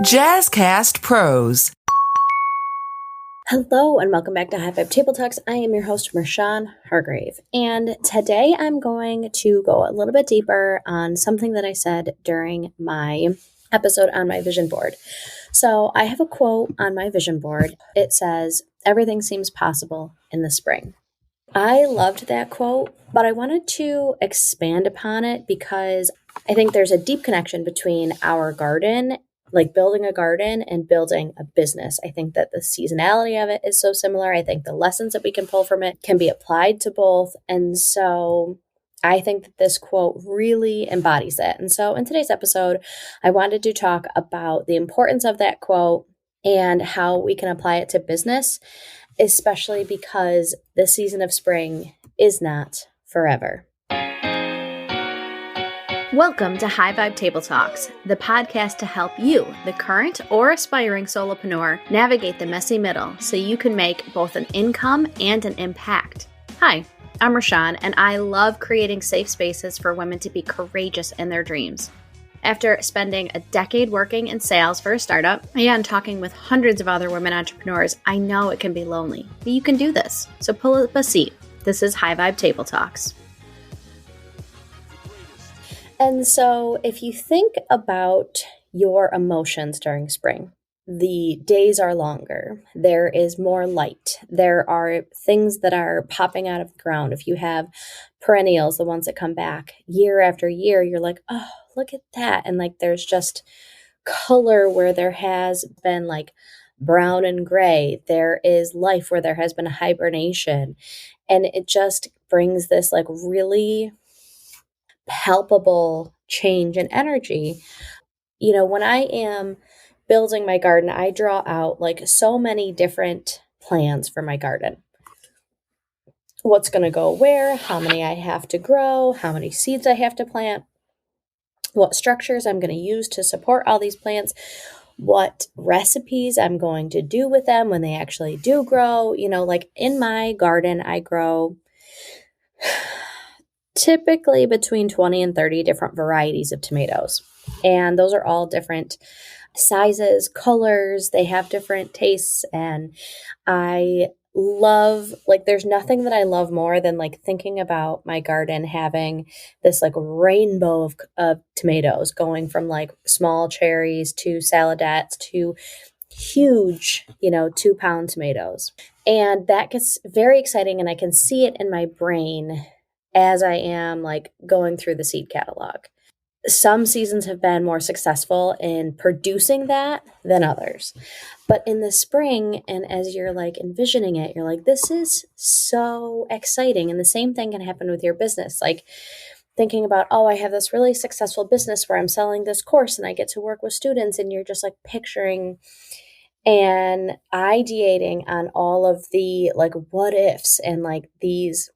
Jazzcast Pros. Hello and welcome back to High Five Table Talks. I am your host, Marshawn Hargrave, and today I'm going to go a little bit deeper on something that I said during my episode on my vision board. So I have a quote on my vision board. It says, "Everything seems possible in the spring." I loved that quote, but I wanted to expand upon it because I think there's a deep connection between our garden, like building a garden, and building a business. I think that the seasonality of it is so similar. I think the lessons that we can pull from it can be applied to both. And so I think that this quote really embodies it. And so in today's episode, I wanted to talk about the importance of that quote and how we can apply it to business, especially because the season of spring is not forever. Welcome to High Vibe Table Talks, the podcast to help you, the current or aspiring solopreneur, navigate the messy middle so you can make both an income and an impact. Hi, I'm Rashawn, and I love creating safe spaces for women to be courageous in their dreams. After spending a decade working in sales for a startup and talking with hundreds of other women entrepreneurs, I know it can be lonely, but you can do this. So pull up a seat. This is High Vibe Table Talks. And so if you think about your emotions during spring, the days are longer. There is more light. There are things that are popping out of the ground. If you have perennials, the ones that come back year after year, you're like, oh, look at that. And like, there's just color where there has been like brown and gray. There is life where there has been a hibernation. And it just brings this like really palpable change in energy. You know, when I am building my garden, I draw out like so many different plans for my garden. What's going to go where, how many I have to grow, how many seeds I have to plant, what structures I'm going to use to support all these plants, what recipes I'm going to do with them when they actually do grow. You know, like in my garden, I grow typically between 20 and 30 different varieties of tomatoes. And those are all different sizes, colors, they have different tastes. And I love, like, there's nothing that I love more than like thinking about my garden having this like rainbow of tomatoes going from like small cherries to saladettes to huge, 2-pound tomatoes. And that gets very exciting. And I can see it in my brain as I am like going through the seed catalog. Some seasons have been more successful in producing that than others. But in the spring, and as you're like envisioning it, you're like, this is so exciting. And the same thing can happen with your business. Like thinking about, oh, I have this really successful business where I'm selling this course and I get to work with students. And you're just like picturing and ideating on all of the like what ifs and like these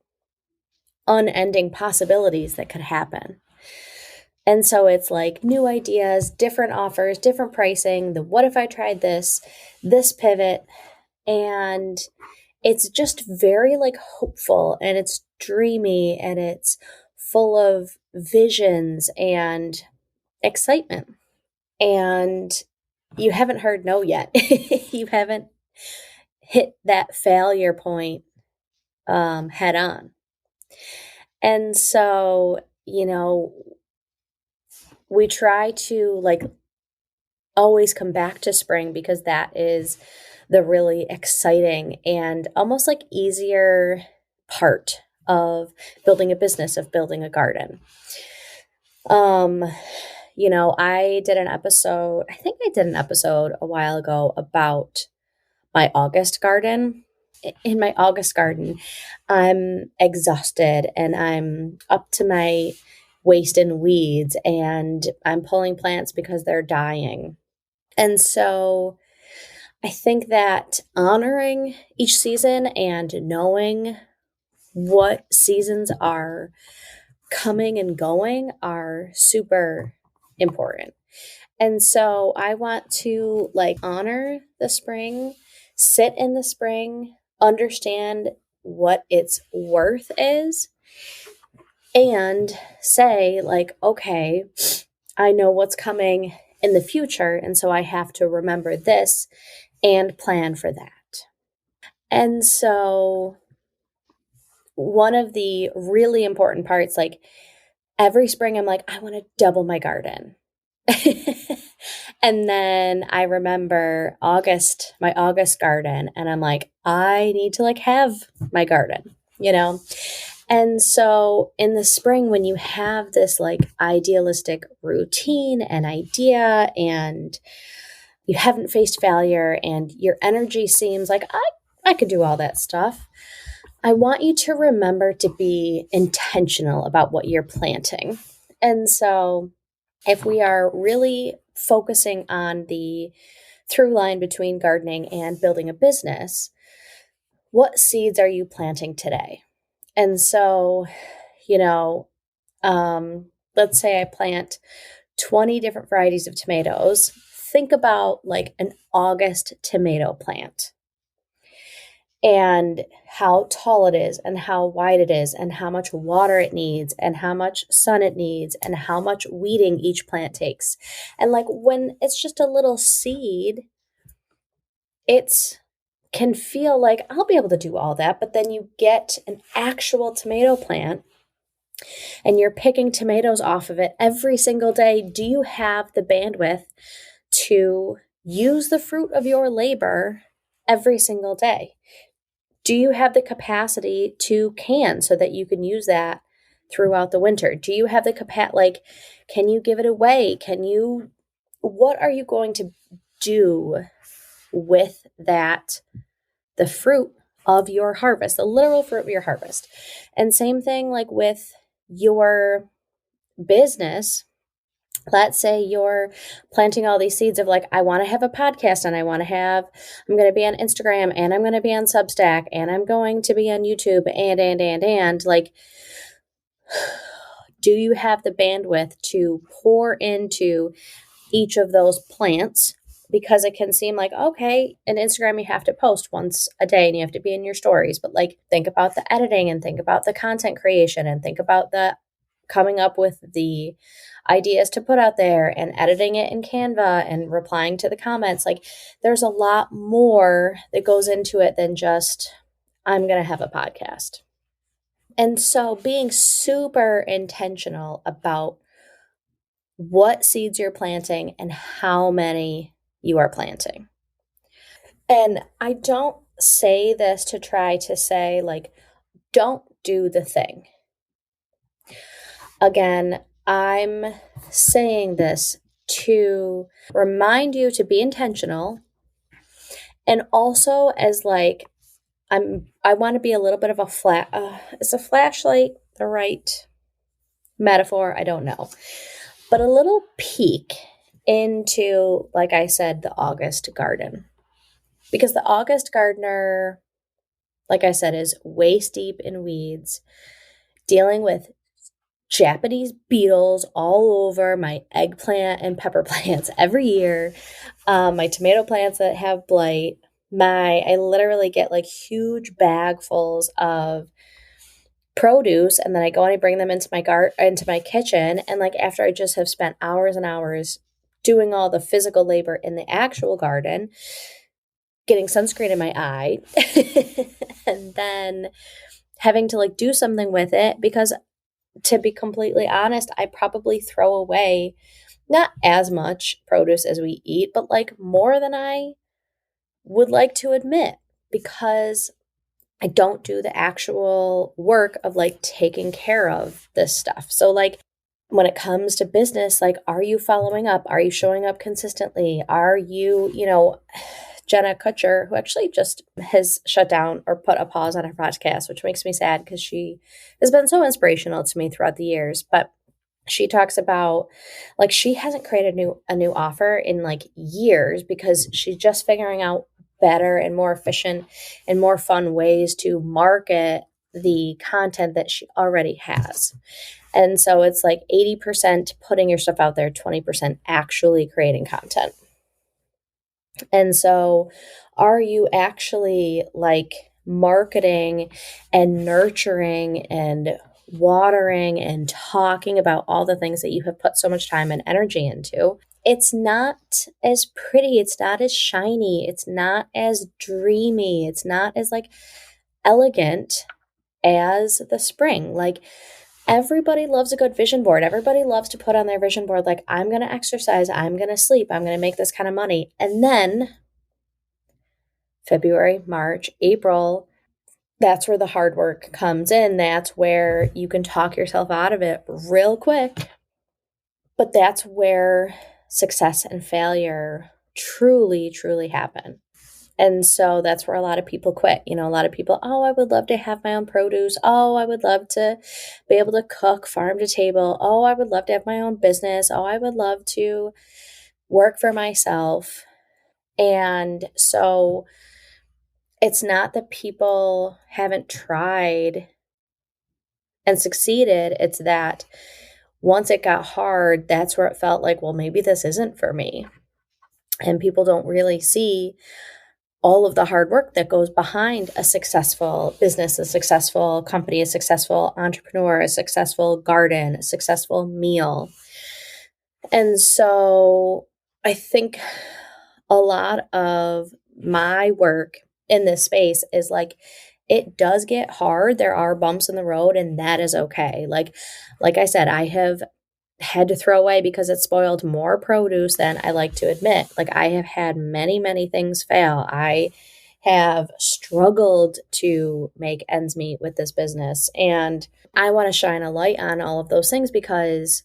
unending possibilities that could happen. And so it's like new ideas, different offers, different pricing, the what if I tried this pivot. And it's just very like hopeful and it's dreamy and it's full of visions and excitement. And you haven't heard no yet. You haven't hit that failure point head on. And so, we try to like always come back to spring because that is the really exciting and almost like easier part of building a business, of building a garden. I did an episode a while ago about my August garden. In my August garden, I'm exhausted and I'm up to my waist in weeds and I'm pulling plants because they're dying. And so I think that honoring each season and knowing what seasons are coming and going are super important. And so I want to like honor the spring, sit in the spring, understand what its worth is, and say like, okay, I know what's coming in the future. And so I have to remember this and plan for that. And so one of the really important parts, like every spring, I'm like, I want to double my garden. And then I remember my August garden, and I'm like, I need to like have my garden, you know? And so in the spring, when you have this like idealistic routine and idea, and you haven't faced failure, and your energy seems like I could do all that stuff, I want you to remember to be intentional about what you're planting. And so if we are really focusing on the through line between gardening and building a business, what seeds are you planting today? And so, you know, let's say I plant 20 different varieties of tomatoes. Think about like an August tomato plant and how tall it is and how wide it is and how much water it needs and how much sun it needs and how much weeding each plant takes. And like when it's just a little seed, it's can feel like I'll be able to do all that, but then you get an actual tomato plant and you're picking tomatoes off of it every single day. Do you have the bandwidth to use the fruit of your labor every single day? Do you have the capacity to can so that you can use that throughout the winter? Do you have the capacity, like, can you give it away? What are you going to do with that, the fruit of your harvest, the literal fruit of your harvest? And same thing like with your business. Let's say you're planting all these seeds of like, I want to have a podcast and I'm going to be on Instagram and I'm going to be on Substack and I'm going to be on YouTube and like, do you have the bandwidth to pour into each of those plants? Because it can seem like, okay, in Instagram, you have to post once a day and you have to be in your stories, but like think about the editing and think about the content creation and think about the coming up with the ideas to put out there and editing it in Canva and replying to the comments. Like there's a lot more that goes into it than just, I'm going to have a podcast. And so being super intentional about what seeds you're planting and how many you are planting. And I don't say this to try to say like, don't do the thing. Again, I'm saying this to remind you to be intentional, and also as like I want to be a little bit of a is a flashlight the right metaphor? I don't know, but a little peek into, like I said, the August garden, because the August gardener, like I said, is waist deep in weeds, dealing with Japanese beetles all over my eggplant and pepper plants every year. My tomato plants that have blight. I literally get like huge bagfuls of produce, and then I go and I bring them into my kitchen. And like after I just have spent hours and hours doing all the physical labor in the actual garden, getting sunscreen in my eye, and then having to like do something with it, because to be completely honest, I probably throw away not as much produce as we eat, but like more than I would like to admit, because I don't do the actual work of like taking care of this stuff. So like when it comes to business, like, are you following up? Are you showing up consistently? Are you, Jenna Kutcher, who actually just has shut down or put a pause on her podcast, which makes me sad because she has been so inspirational to me throughout the years. But she talks about like she hasn't created a new offer in like years because she's just figuring out better and more efficient and more fun ways to market the content that she already has. And so it's like 80% putting your stuff out there, 20% actually creating content. And so are you actually like marketing and nurturing and watering and talking about all the things that you have put so much time and energy into? it's not as pretty, it's not as shiny, it's not as dreamy, it's not as like elegant as the spring. Like everybody loves a good vision board. Everybody loves to put on their vision board like, I'm going to exercise, I'm going to sleep, I'm going to make this kind of money. And then February, March, April, that's where the hard work comes in. That's where you can talk yourself out of it real quick. But that's where success and failure truly, truly happen. And so that's where a lot of people quit. You know, a lot of people, oh, I would love to have my own produce. Oh, I would love to be able to cook farm to table. Oh, I would love to have my own business. Oh, I would love to work for myself. And so it's not that people haven't tried and succeeded. It's that once it got hard, that's where it felt like, well, maybe this isn't for me. And people don't really see all of the hard work that goes behind a successful business, a successful company, a successful entrepreneur, a successful garden, a successful meal. And so I think a lot of my work in this space is like, it does get hard. There are bumps in the road, and that is okay. Like I said, I have had to throw away because it spoiled more produce than I like to admit. Like I have had many, many things fail. I have struggled to make ends meet with this business. And I want to shine a light on all of those things because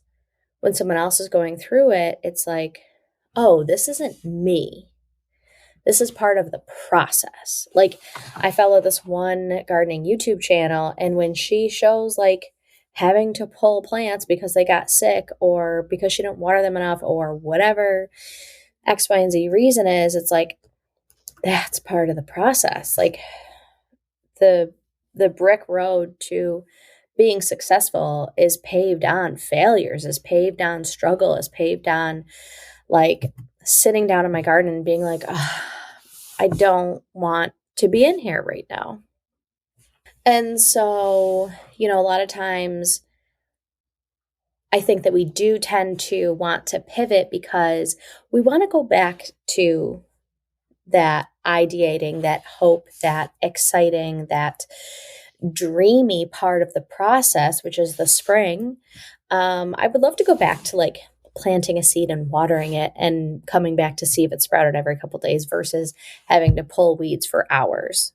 when someone else is going through it, it's like, oh, this isn't me. This is part of the process. Like I follow this one gardening YouTube channel, and when she shows like having to pull plants because they got sick or because she didn't water them enough or whatever X, Y, and Z reason is, it's like that's part of the process. Like the brick road to being successful is paved on failures, is paved on struggle, is paved on like sitting down in my garden and being like, oh, I don't want to be in here right now. And so, you know, a lot of times I think that we do tend to want to pivot because we want to go back to that ideating, that hope, that exciting, that dreamy part of the process, which is the spring. I would love to go back to like planting a seed and watering it and coming back to see if it sprouted every couple of days versus having to pull weeds for hours.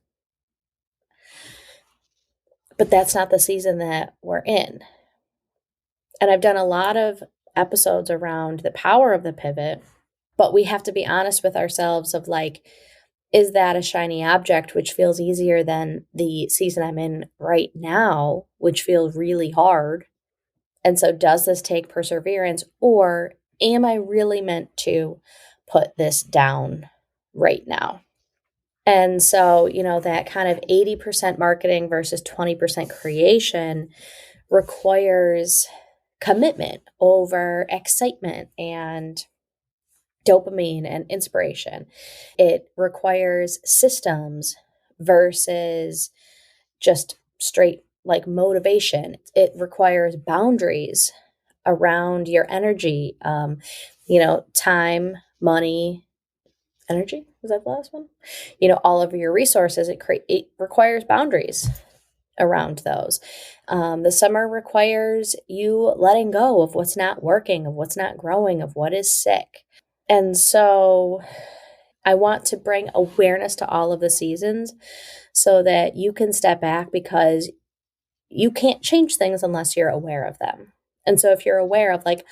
But that's not the season that we're in. And I've done a lot of episodes around the power of the pivot, but we have to be honest with ourselves of like, is that a shiny object, which feels easier than the season I'm in right now, which feels really hard? And so does this take perseverance, or am I really meant to put this down right now? And so, you know, that kind of 80% marketing versus 20% creation requires commitment over excitement and dopamine and inspiration. It requires systems versus just straight like motivation. It requires boundaries around your energy, you know, time, money, energy. Was that the last one? You know, all of your resources. It requires boundaries around those. The summer requires you letting go of what's not working, of what's not growing, of what is sick. And so I want to bring awareness to all of the seasons so that you can step back, because you can't change things unless you're aware of them. And so if you're aware of like,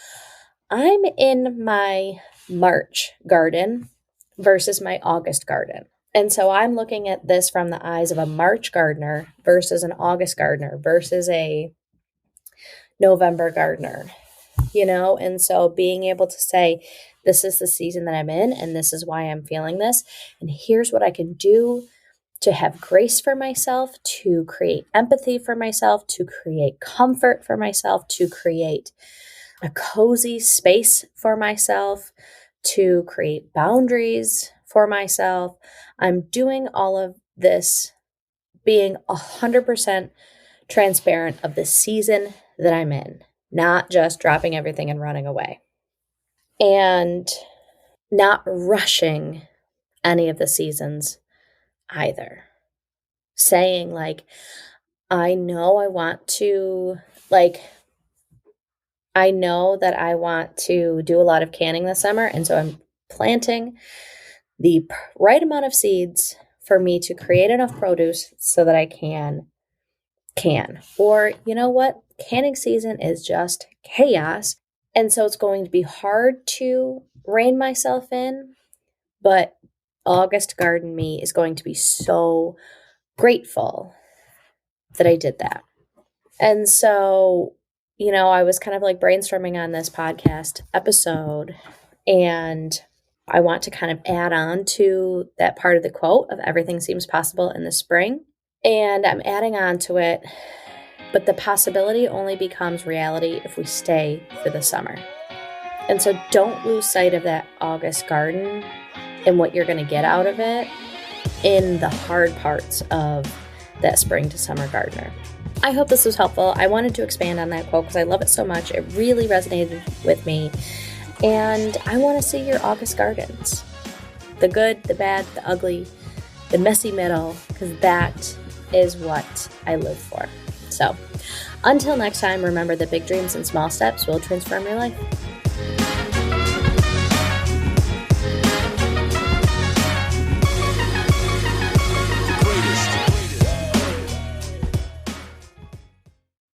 I'm in my March garden versus my August garden. And so I'm looking at this from the eyes of a March gardener versus an August gardener versus a November gardener, you know? And so being able to say, this is the season that I'm in, and this is why I'm feeling this. And here's what I can do to have grace for myself, to create empathy for myself, to create comfort for myself, to create a cozy space for myself, to create boundaries for myself. I'm doing all of this being 100% transparent of the season that I'm in, not just dropping everything and running away. and not rushing any of the seasons either. Saying like, I know I want to, like, I know that I want to do a lot of canning this summer. And so I'm planting the right amount of seeds for me to create enough produce so that I can can. Or, you know what? Canning season is just chaos. And so it's going to be hard to rein myself in, but August Garden Me is going to be so grateful that I did that. And so, I was kind of like brainstorming on this podcast episode, and I want to kind of add on to that part of the quote of everything seems possible in the spring. And I'm adding on to it, but the possibility only becomes reality if we stay for the summer. And so don't lose sight of that August garden and what you're going to get out of it in the hard parts of that spring to summer gardener. I hope this was helpful. I wanted to expand on that quote because I love it so much. It really resonated with me. And I want to see your August gardens. The good, the bad, the ugly, the messy middle, because that is what I live for. So until next time, remember that big dreams and small steps will transform your life.